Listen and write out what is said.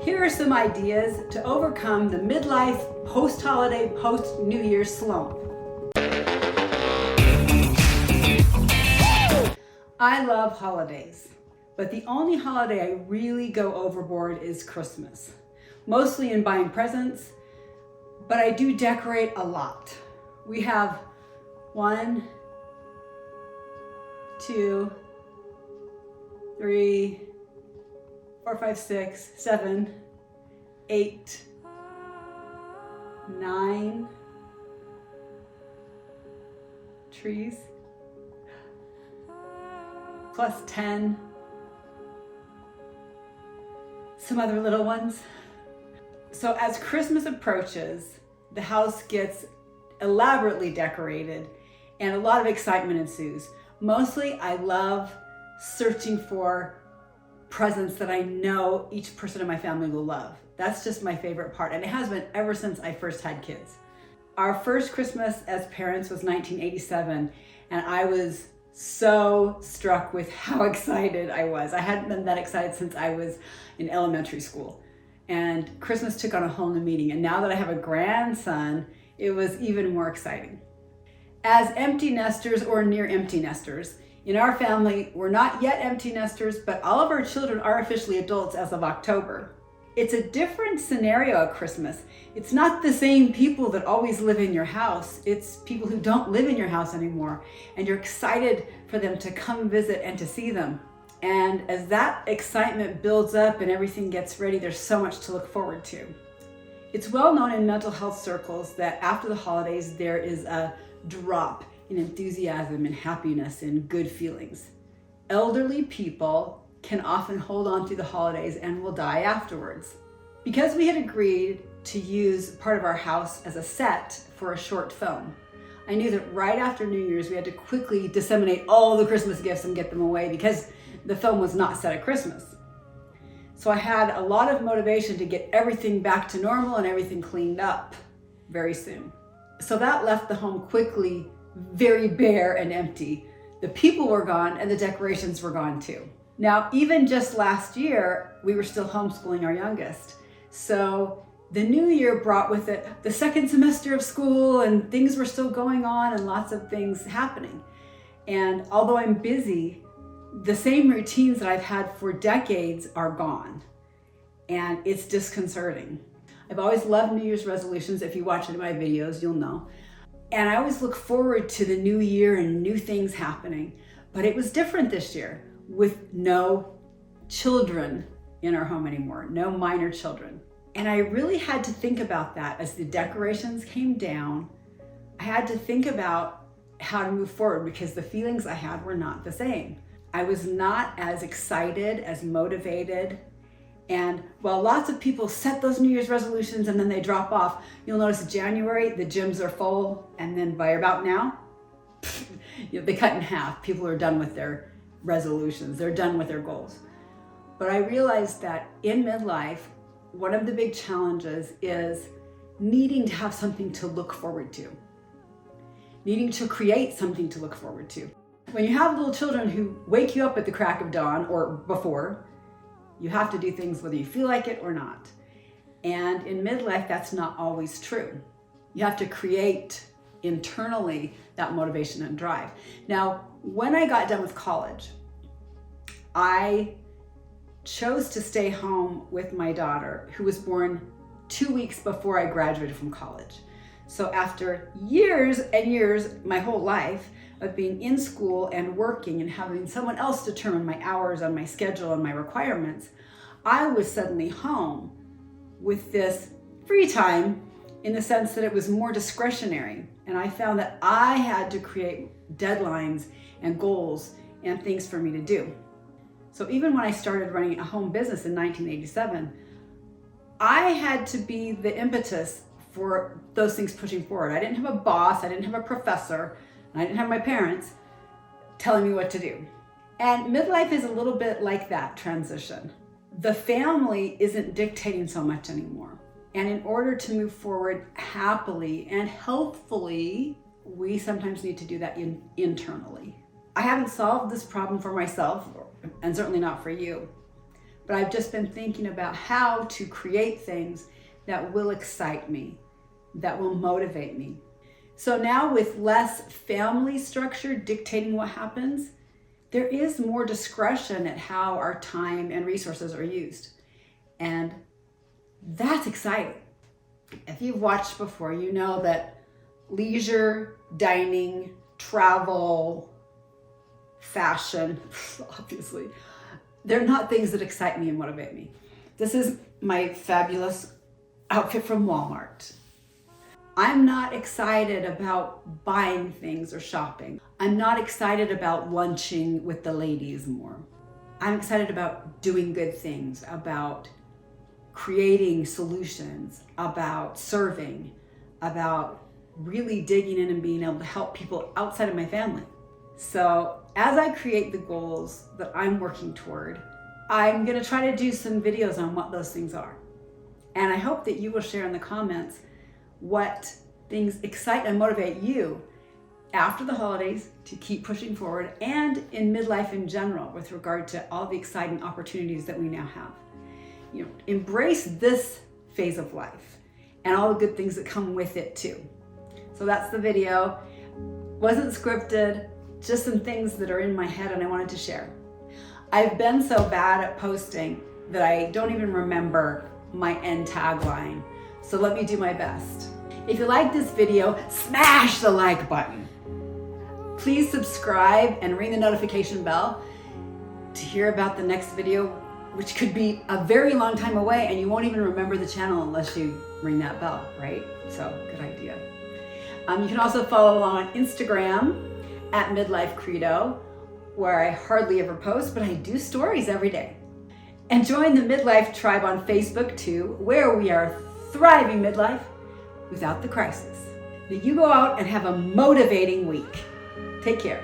Here are some ideas to overcome the midlife, post-holiday, post-New Year's slump. I love holidays, but the only holiday I really go overboard is Christmas. Mostly in buying presents, but I do decorate a lot. We have 1, 2, 3, 4, 5, 6, 7, 8, 9 trees, plus 10 some other little ones. So as Christmas approaches, the house gets elaborately decorated and a lot of excitement ensues. Mostly I love searching for presents that I know each person in my family will love. That's just my favorite part, and it has been ever since I first had kids. Our first Christmas as parents was 1987, and I was so struck with how excited I was. I hadn't been that excited since I was in elementary school. And Christmas took on a whole new meaning, and now that I have a grandson, it was even more exciting. As empty nesters or near empty nesters, in our family, we're not yet empty nesters, but all of our children are officially adults as of October. It's a different scenario at Christmas. It's not the same people that always live in your house. It's people who don't live in your house anymore, and you're excited for them to come visit and to see them. And as that excitement builds up and everything gets ready, there's so much to look forward to. It's well known in mental health circles that after the holidays, there is a drop in enthusiasm and happiness and good feelings. Elderly people can often hold on through the holidays and will die afterwards. Because we had agreed to use part of our house as a set for a short film, I knew that right after New Year's we had to quickly disseminate all the Christmas gifts and get them away because the film was not set at Christmas. So I had a lot of motivation to get everything back to normal and everything cleaned up very soon. So that left the home quickly very bare and empty. The people were gone and the decorations were gone too. Now, even just last year, we were still homeschooling our youngest. So the new year brought with it the second semester of school, and things were still going on and lots of things happening. And although I'm busy, the same routines that I've had for decades are gone. And it's disconcerting. I've always loved New Year's resolutions. If you watch any of my videos, you'll know. And I always look forward to the new year and new things happening. But it was different this year with no children in our home anymore, no minor children. And I really had to think about that as the decorations came down. I had to think about how to move forward because the feelings I had were not the same. I was not as excited, as motivated. And while lots of people set those New Year's resolutions and then they drop off, you'll notice in January, the gyms are full. And then by about now, they cut in half. People are done with their resolutions. They're done with their goals. But I realized that in midlife, one of the big challenges is needing to have something to look forward to, needing to create something to look forward to. When you have little children who wake you up at the crack of dawn or before, you have to do things whether you feel like it or not. And in midlife, that's not always true. You have to create internally that motivation and drive. Now, when I got done with college, I chose to stay home with my daughter, who was born 2 weeks before I graduated from college. So after years and years, my whole life of being in school and working and having someone else determine my hours on my schedule and my requirements, I was suddenly home with this free time in the sense that it was more discretionary. And I found that I had to create deadlines and goals and things for me to do. So even when I started running a home business in 1987, I had to be the impetus for those things pushing forward. I didn't have a boss, I didn't have a professor, and I didn't have my parents telling me what to do. And midlife is a little bit like that transition. The family isn't dictating so much anymore. And in order to move forward happily and healthfully, we sometimes need to do that internally. I haven't solved this problem for myself, and certainly not for you, but I've just been thinking about how to create things that will excite me, that will motivate me. So now with less family structure dictating what happens, there is more discretion at how our time and resources are used. And that's exciting. If you've watched before, you know that leisure, dining, travel, fashion, obviously, they're not things that excite me and motivate me. This is my fabulous outfit from Walmart. I'm not excited about buying things or shopping. I'm not excited about lunching with the ladies more. I'm excited about doing good things, about creating solutions, about serving, about really digging in and being able to help people outside of my family. So as I create the goals that I'm working toward, I'm gonna try to do some videos on what those things are. And I hope that you will share in the comments what things excite and motivate you after the holidays to keep pushing forward, and in midlife in general with regard to all the exciting opportunities that we now have. You know, embrace this phase of life and all the good things that come with it too. So that's the video. Wasn't scripted, just some things that are in my head and I wanted to share. I've been so bad at posting that I don't even remember my end tagline. So let me do my best. If you like this video, smash the like button. Please subscribe and ring the notification bell to hear about the next video, which could be a very long time away and you won't even remember the channel unless you ring that bell, right? So good idea. You can also follow along on Instagram at Midlife Credo, where I hardly ever post, but I do stories every day. And join the Midlife Tribe on Facebook too, where we are thriving midlife without the crisis. Now you go out and have a motivating week. Take care.